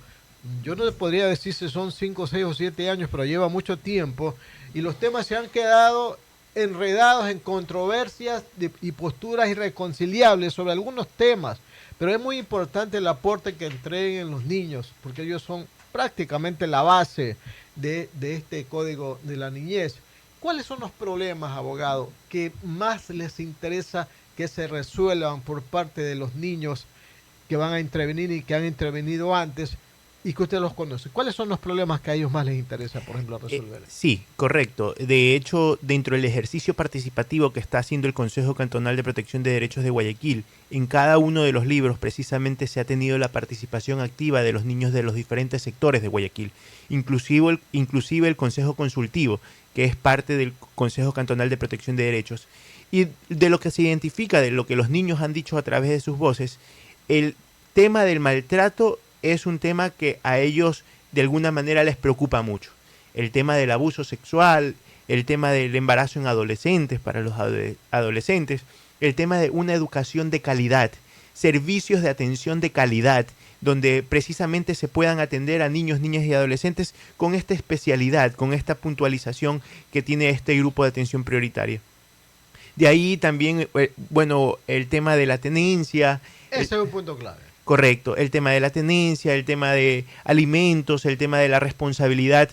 Yo no le podría decir si son 5, 6 o 7 años, pero lleva mucho tiempo y los temas se han quedado enredados en controversias y posturas irreconciliables sobre algunos temas, pero es muy importante el aporte que entreguen los niños, porque ellos son prácticamente la base de este Código de la Niñez. ¿Cuáles son los problemas, abogado, que más les interesa que se resuelvan por parte de los niños que van a intervenir y que han intervenido antes y que usted los conoce? ¿Cuáles son los problemas que a ellos más les interesa, por ejemplo, resolver? Sí, correcto. De hecho, dentro del ejercicio participativo que está haciendo el Consejo Cantonal de Protección de Derechos de Guayaquil, en cada uno de los libros precisamente se ha tenido la participación activa de los niños de los diferentes sectores de Guayaquil, inclusive el Consejo Consultivo, que es parte del Consejo Cantonal de Protección de Derechos. Y de lo que se identifica, de lo que los niños han dicho a través de sus voces, el tema del maltrato es un tema que a ellos de alguna manera les preocupa mucho. El tema del abuso sexual, el tema del embarazo en adolescentes para los adolescentes, el tema de una educación de calidad, servicios de atención de calidad, donde precisamente se puedan atender a niños, niñas y adolescentes con esta especialidad, con esta puntualización que tiene este grupo de atención prioritaria. De ahí también, bueno, el tema de la tenencia. Ese es un punto clave. Correcto, el tema de la tenencia, el tema de alimentos, el tema de la responsabilidad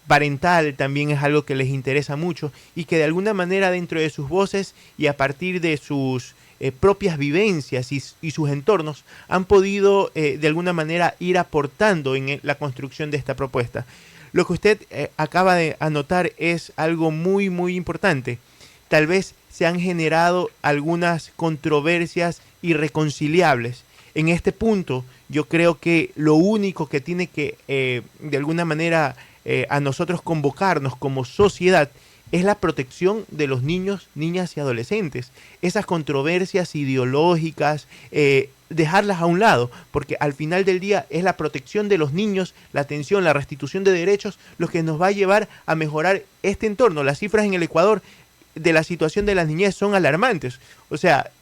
parental también es algo que les interesa mucho y que de alguna manera dentro de sus voces y a partir de sus propias vivencias y sus entornos han podido de alguna manera ir aportando en la construcción de esta propuesta. Lo que usted acaba de anotar es algo muy, muy importante. Tal vez se han generado algunas controversias irreconciliables. En este punto, yo creo que lo único que tiene que, de alguna manera, a nosotros convocarnos como sociedad es la protección de los niños, niñas y adolescentes. Esas controversias ideológicas, dejarlas a un lado, porque al final del día es la protección de los niños, la atención, la restitución de derechos, lo que nos va a llevar a mejorar este entorno. Las cifras en el Ecuador de la situación de las niñez son alarmantes. O sea,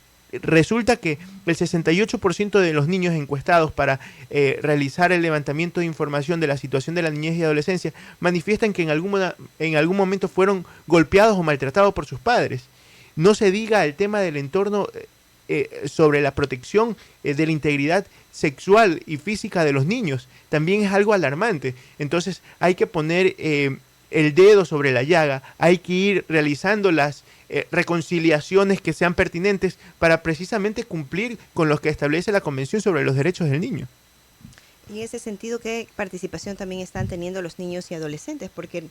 resulta que el 68% de los niños encuestados para realizar el levantamiento de información de la situación de la niñez y adolescencia manifiestan que en algún momento fueron golpeados o maltratados por sus padres. No se diga el tema del entorno sobre la protección de la integridad sexual y física de los niños. También es algo alarmante. Entonces hay que poner el dedo sobre la llaga, hay que ir realizando las reconciliaciones que sean pertinentes para precisamente cumplir con lo que establece la Convención sobre los Derechos del Niño. Y en ese sentido, ¿qué participación también están teniendo los niños y adolescentes? Porque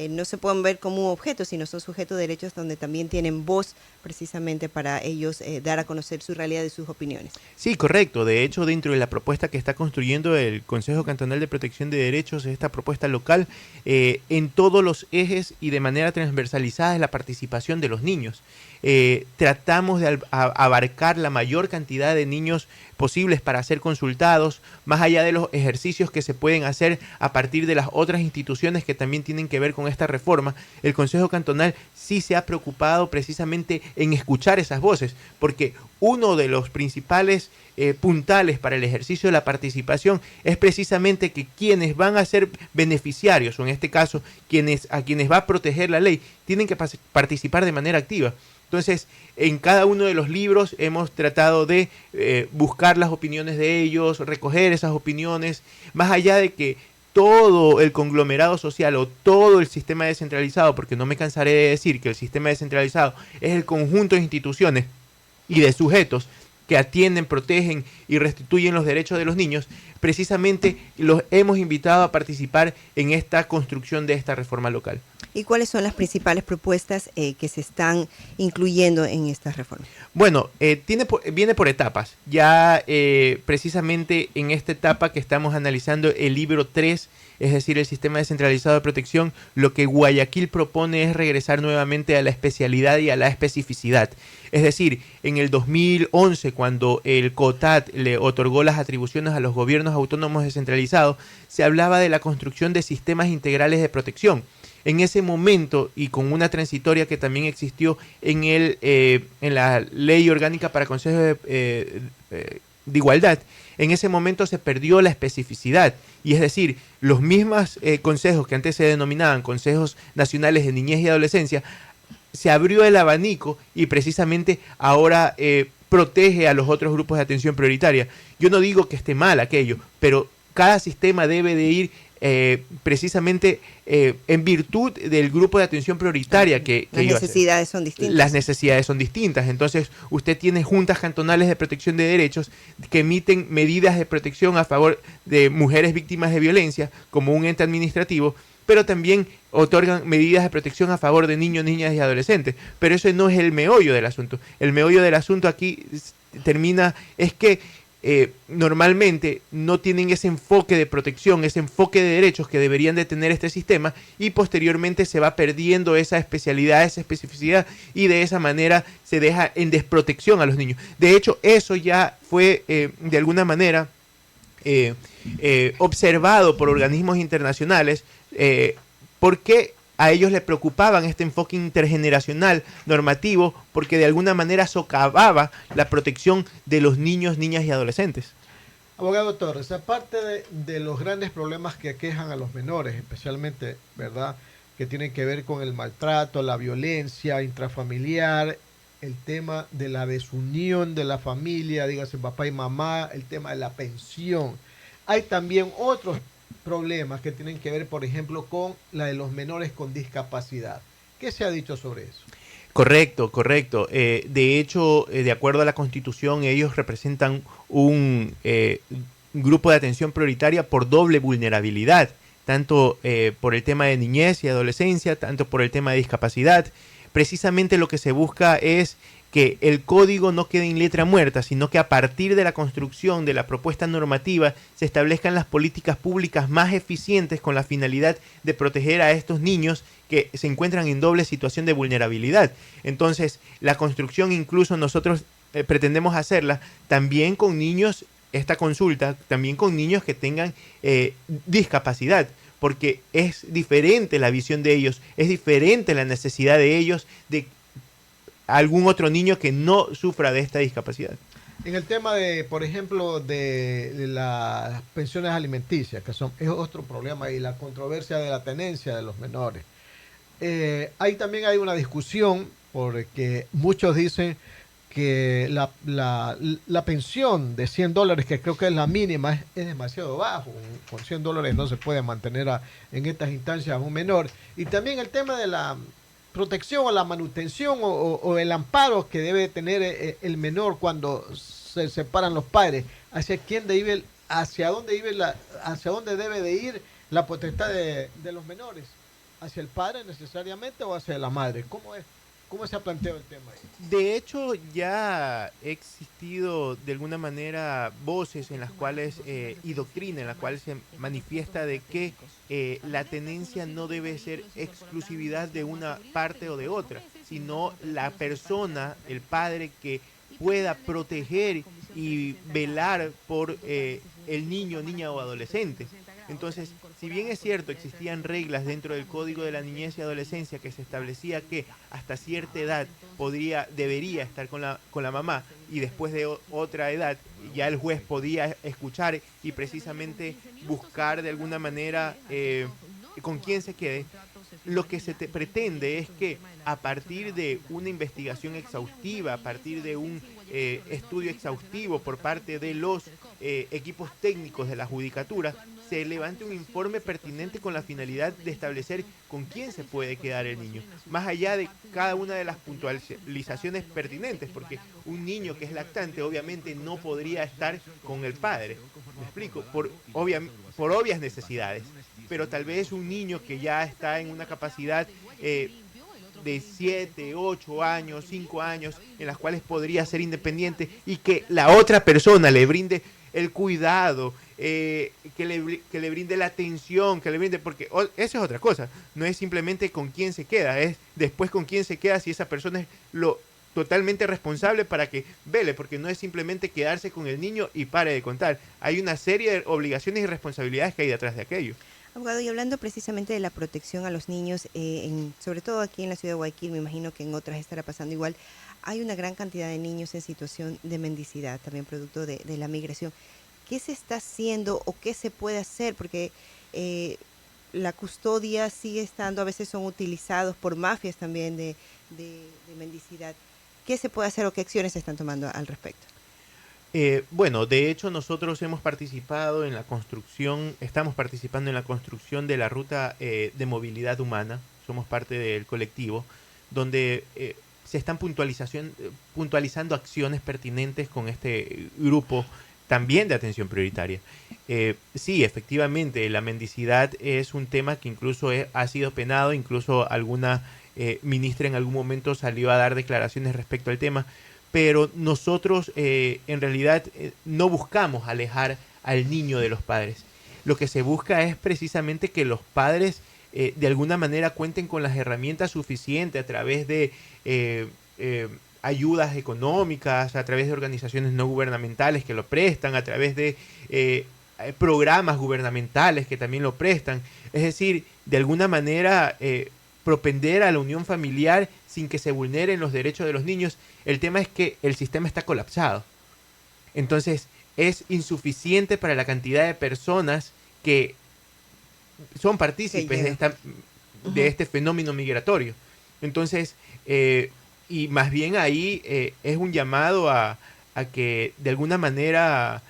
no se pueden ver como un objeto, sino son sujetos de derechos donde también tienen voz precisamente para ellos dar a conocer su realidad y sus opiniones. Sí, correcto. De hecho, dentro de la propuesta que está construyendo el Consejo Cantonal de Protección de Derechos, esta propuesta local, en todos los ejes y de manera transversalizada es la participación de los niños. Tratamos de abarcar la mayor cantidad de niños posibles para ser consultados, más allá de los ejercicios que se pueden hacer a partir de las otras instituciones que también tienen que ver con esta reforma. El Consejo Cantonal sí se ha preocupado precisamente en escuchar esas voces, porque uno de los principales puntales para el ejercicio de la participación es precisamente que quienes van a ser beneficiarios, o en este caso a quienes va a proteger la ley, tienen que participar de manera activa. Entonces, en cada uno de los libros hemos tratado de buscar las opiniones de ellos, recoger esas opiniones, más allá de que todo el conglomerado social o todo el sistema descentralizado, porque no me cansaré de decir que el sistema descentralizado es el conjunto de instituciones y de sujetos que atienden, protegen y restituyen los derechos de los niños, precisamente los hemos invitado a participar en esta construcción de esta reforma local. ¿Y cuáles son las principales propuestas que se están incluyendo en esta reforma? Bueno, viene por etapas. Ya precisamente en esta etapa que estamos analizando el libro 3, es decir, el sistema descentralizado de protección, lo que Guayaquil propone es regresar nuevamente a la especialidad y a la especificidad. Es decir, en el 2011, cuando el COTAD le otorgó las atribuciones a los gobiernos autónomos descentralizados, se hablaba de la construcción de sistemas integrales de protección. En ese momento, y con una transitoria que también existió en la Ley Orgánica para Consejos de Igualdad, en ese momento se perdió la especificidad. Y es decir, los mismos consejos que antes se denominaban Consejos Nacionales de Niñez y Adolescencia, se abrió el abanico y precisamente ahora protege a los otros grupos de atención prioritaria. Yo no digo que esté mal aquello, pero cada sistema debe de ir precisamente en virtud del grupo de atención prioritaria que las necesidades son distintas. Las necesidades son distintas. Entonces, usted tiene juntas cantonales de protección de derechos que emiten medidas de protección a favor de mujeres víctimas de violencia como un ente administrativo, pero también otorgan medidas de protección a favor de niños, niñas y adolescentes. Pero eso no es el meollo del asunto. El meollo del asunto aquí es que normalmente no tienen ese enfoque de protección, ese enfoque de derechos que deberían de tener este sistema, y posteriormente se va perdiendo esa especialidad, esa especificidad, y de esa manera se deja en desprotección a los niños. De hecho, eso ya fue de alguna manera observado por organismos internacionales, porque a ellos les preocupaban este enfoque intergeneracional normativo, porque de alguna manera socavaba la protección de los niños, niñas y adolescentes. Abogado Torres, aparte de los grandes problemas que aquejan a los menores, especialmente, ¿verdad?, que tienen que ver con el maltrato, la violencia intrafamiliar, el tema de la desunión de la familia, dígase papá y mamá, el tema de la pensión. Hay también otros problemas que tienen que ver, por ejemplo, con la de los menores con discapacidad. ¿Qué se ha dicho sobre eso? Correcto. De hecho, de acuerdo a la Constitución, ellos representan un grupo de atención prioritaria por doble vulnerabilidad, tanto por el tema de niñez y adolescencia, tanto por el tema de discapacidad. Precisamente lo que se busca es que el código no quede en letra muerta, sino que a partir de la construcción de la propuesta normativa se establezcan las políticas públicas más eficientes con la finalidad de proteger a estos niños que se encuentran en doble situación de vulnerabilidad. Entonces, la construcción incluso nosotros pretendemos hacerla también con niños, esta consulta, también con niños que tengan discapacidad, porque es diferente la visión de ellos, es diferente la necesidad de ellos de algún otro niño que no sufra de esta discapacidad. En el tema de, por ejemplo, de las pensiones alimenticias, que es otro problema, y la controversia de la tenencia de los menores. Ahí también hay una discusión, porque muchos dicen que la pensión de $100, que creo que es la mínima, es demasiado bajo. Con $100 no se puede mantener en estas instancias a un menor. Y también el tema de la protección o la manutención o el amparo que debe tener el menor cuando se separan los padres, hacia quién debe hacia dónde debe de ir la potestad de los menores, hacia el padre necesariamente o hacia la madre. ¿Cómo se ha planteado el tema ahí? De hecho, ya ha existido de alguna manera voces en las cuales, y doctrina en la cual se manifiesta de que la tenencia no debe ser exclusividad de una parte o de otra, sino la persona, el padre que pueda proteger y velar por el niño, niña o adolescente. Entonces, si bien es cierto, existían reglas dentro del Código de la Niñez y Adolescencia que se establecía que hasta cierta edad debería estar con la mamá, y después de otra edad ya el juez podía escuchar y precisamente buscar de alguna manera con quién se quede, lo que se pretende es que a partir de una investigación exhaustiva, a partir de un estudio exhaustivo por parte de los equipos técnicos de la judicatura, se levante un informe pertinente con la finalidad de establecer con quién se puede quedar el niño, más allá de cada una de las puntualizaciones pertinentes, porque un niño que es lactante obviamente no podría estar con el padre, me explico, por obvias necesidades, pero tal vez un niño que ya está en una capacidad de 7, 8 años, 5 años, en las cuales podría ser independiente y que la otra persona le brinde el cuidado, que le brinde la atención, que le brinde, porque eso es otra cosa, no es simplemente con quién se queda, es después con quién se queda si esa persona es lo totalmente responsable para que vele, porque no es simplemente quedarse con el niño y pare de contar, hay una serie de obligaciones y responsabilidades que hay detrás de aquello. Abogado, y hablando precisamente de la protección a los niños, sobre todo aquí en la ciudad de Guayaquil, me imagino que en otras estará pasando igual, hay una gran cantidad de niños en situación de mendicidad, también producto de la migración. ¿Qué se está haciendo o qué se puede hacer? Porque la custodia sigue estando, a veces son utilizados por mafias también de mendicidad. ¿Qué se puede hacer o qué acciones se están tomando al respecto? Bueno, de hecho nosotros hemos participado en la construcción, estamos participando en la construcción de la ruta de movilidad humana, somos parte del colectivo, donde se están puntualizando acciones pertinentes con este grupo también de atención prioritaria. Sí, efectivamente, la mendicidad es un tema que incluso ha sido penado, incluso alguna ministra en algún momento salió a dar declaraciones respecto al tema, pero nosotros en realidad no buscamos alejar al niño de los padres. Lo que se busca es precisamente que los padres de alguna manera cuenten con las herramientas suficientes a través de ayudas económicas, a través de organizaciones no gubernamentales que lo prestan, a través de programas gubernamentales que también lo prestan. Es decir, de alguna manera propender a la unión familiar sin que se vulneren los derechos de los niños. El tema es que el sistema está colapsado. Entonces, es insuficiente para la cantidad de personas que son partícipes de este fenómeno migratorio. Entonces, y más bien ahí es un llamado a que de alguna manera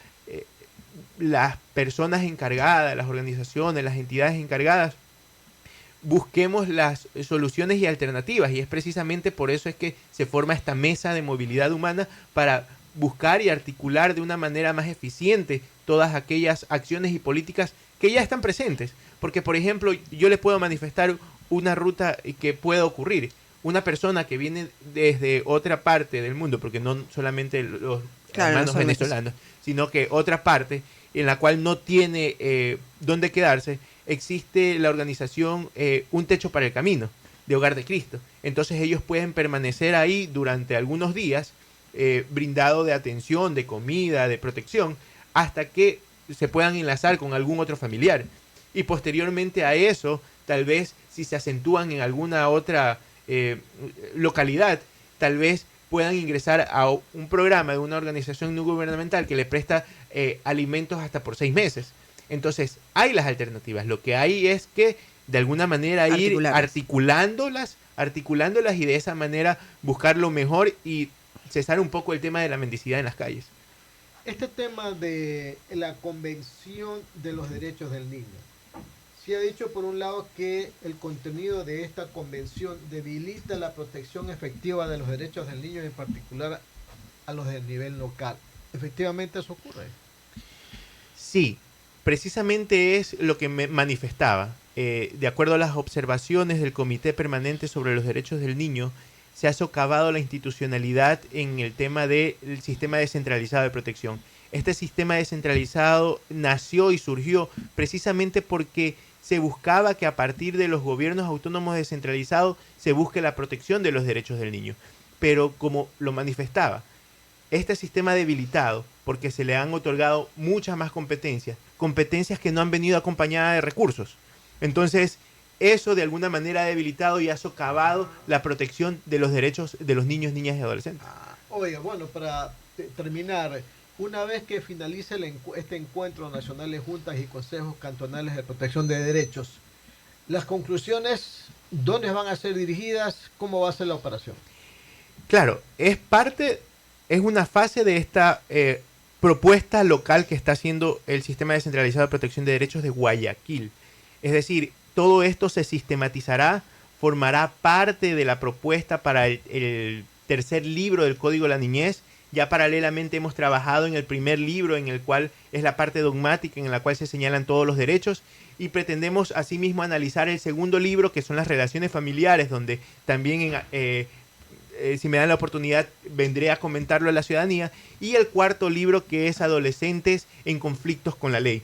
las personas encargadas, las organizaciones, las entidades encargadas, busquemos las soluciones y alternativas, y es precisamente por eso es que se forma esta mesa de movilidad humana para buscar y articular de una manera más eficiente todas aquellas acciones y políticas que ya están presentes, porque por ejemplo yo les puedo manifestar una ruta que pueda ocurrir, una persona que viene desde otra parte del mundo, porque no solamente los hermanos venezolanos, sino que otra parte en la cual no tiene dónde quedarse, existe la organización Un Techo para el Camino, de Hogar de Cristo. Entonces ellos pueden permanecer ahí durante algunos días, brindado de atención, de comida, de protección, hasta que se puedan enlazar con algún otro familiar. Y posteriormente a eso, tal vez si se acentúan en alguna otra localidad, tal vez puedan ingresar a un programa de una organización no gubernamental que le presta alimentos hasta por 6 meses. Entonces, hay las alternativas. Lo que hay es que, de alguna manera, ir articulándolas y de esa manera buscar lo mejor y cesar un poco el tema de la mendicidad en las calles. Este tema de la Convención de los Derechos del Niño. Se ha dicho, por un lado, que el contenido de esta convención debilita la protección efectiva de los derechos del niño, en particular a los del nivel local. ¿Efectivamente eso ocurre? Sí, precisamente es lo que me manifestaba. De acuerdo a las observaciones del Comité Permanente sobre los Derechos del Niño, se ha socavado la institucionalidad en el tema del sistema descentralizado de protección. Este sistema descentralizado nació y surgió precisamente porque se buscaba que a partir de los gobiernos autónomos descentralizados se busque la protección de los derechos del niño. Pero como lo manifestaba, este sistema debilitado porque se le han otorgado muchas más competencias que no han venido acompañadas de recursos. Entonces, eso de alguna manera ha debilitado y ha socavado la protección de los derechos de los niños, niñas y adolescentes. Oiga, bueno, para terminar, una vez que finalice este encuentro nacional de juntas y consejos cantonales de protección de derechos, las conclusiones, ¿dónde van a ser dirigidas? ¿Cómo va a ser la operación? Claro, es una fase de esta propuesta local que está haciendo el Sistema Descentralizado de Protección de Derechos de Guayaquil. Es decir, todo esto se sistematizará, formará parte de la propuesta para el tercer libro del Código de la Niñez. Ya paralelamente hemos trabajado en el primer libro, en el cual es la parte dogmática, en la cual se señalan todos los derechos, y pretendemos asimismo analizar el segundo libro, que son las relaciones familiares, donde también, si me dan la oportunidad, vendré a comentarlo a la ciudadanía, y el cuarto libro, que es Adolescentes en conflictos con la ley.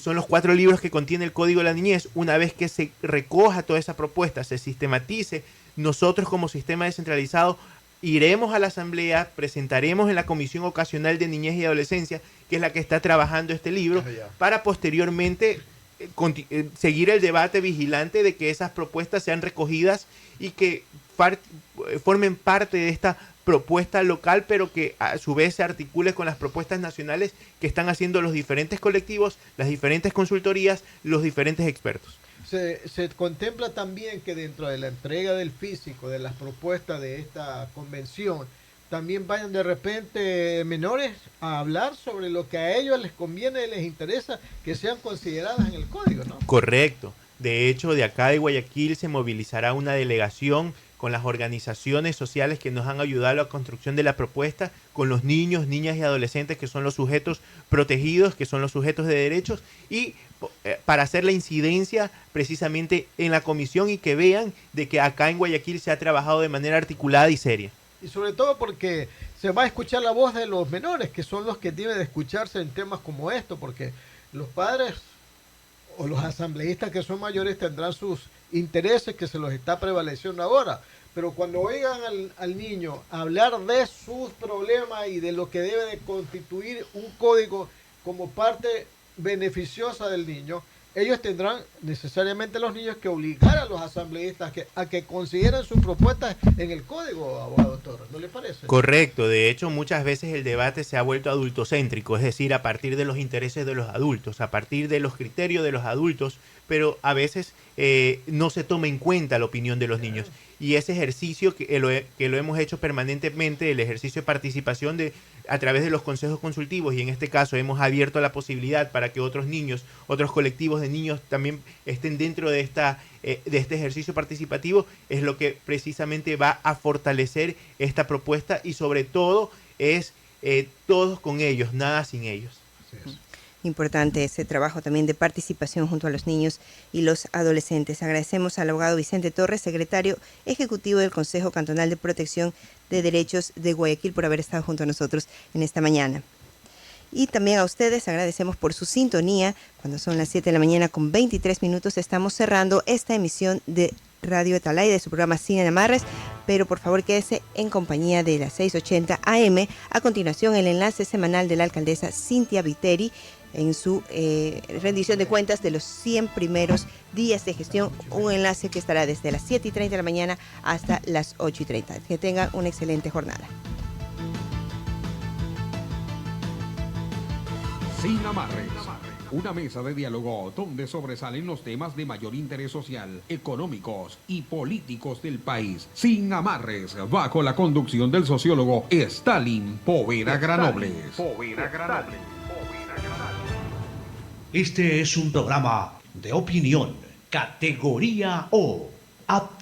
Son los 4 libros que contiene el Código de la Niñez. Una vez que se recoja toda esa propuesta, se sistematice, nosotros como sistema descentralizado iremos a la asamblea, presentaremos en la Comisión Ocasional de Niñez y Adolescencia, que es la que está trabajando este libro, para posteriormente seguir el debate vigilante de que esas propuestas sean recogidas y que formen parte de esta propuesta local, pero que a su vez se articule con las propuestas nacionales que están haciendo los diferentes colectivos, las diferentes consultorías, los diferentes expertos. Se contempla también que dentro de la entrega del físico, de las propuestas de esta convención, también vayan de repente menores a hablar sobre lo que a ellos les conviene, les interesa, que sean consideradas en el código, ¿no? Correcto. De hecho, de acá de Guayaquil se movilizará una delegación con las organizaciones sociales que nos han ayudado a la construcción de la propuesta, con los niños, niñas y adolescentes que son los sujetos protegidos, que son los sujetos de derechos, y para hacer la incidencia precisamente en la comisión y que vean de que acá en Guayaquil se ha trabajado de manera articulada y seria. Y sobre todo porque se va a escuchar la voz de los menores, que son los que deben de escucharse en temas como esto, porque los padres o los asambleístas que son mayores tendrán sus intereses que se los está prevaleciendo ahora, pero cuando oigan al niño hablar de sus problemas y de lo que debe de constituir un código como parte beneficiosa del niño, ellos tendrán necesariamente los niños que obligar a los asambleístas a que consideren sus propuestas en el código, abogado Torres, ¿no le parece? Correcto, de hecho muchas veces el debate se ha vuelto adultocéntrico, es decir, a partir de los intereses de los adultos, a partir de los criterios de los adultos, pero a veces no se toma en cuenta la opinión de los niños. Y ese ejercicio que lo hemos hecho permanentemente, el ejercicio de participación a través de los consejos consultivos, y en este caso hemos abierto la posibilidad para que otros niños, otros colectivos de niños también estén dentro de este ejercicio participativo, es lo que precisamente va a fortalecer esta propuesta, y sobre todo es todos con ellos, nada sin ellos. Así es. Importante ese trabajo también de participación junto a los niños y los adolescentes. Agradecemos al abogado Vicente Torres, secretario ejecutivo del Consejo Cantonal de Protección de Derechos de Guayaquil, por haber estado junto a nosotros en esta mañana. Y también a ustedes agradecemos por su sintonía. Cuando son las 7 de la mañana con 23 minutos estamos cerrando esta emisión de Radio Atalaya, de su programa Sin Amarres, pero por favor quédese en compañía de las 6:80 AM. A continuación, el enlace semanal de la alcaldesa Cintia Viteri en su rendición de cuentas de los 100 primeros días de gestión, un enlace que estará desde las 7:30 de la mañana hasta las 8:30. Que tengan una excelente jornada. Sin Amarres, una mesa de diálogo donde sobresalen los temas de mayor interés social, económicos y políticos del país. Sin Amarres, bajo la conducción del sociólogo Stalin Poveda Granobles. Este es un programa de opinión, categoría O, apto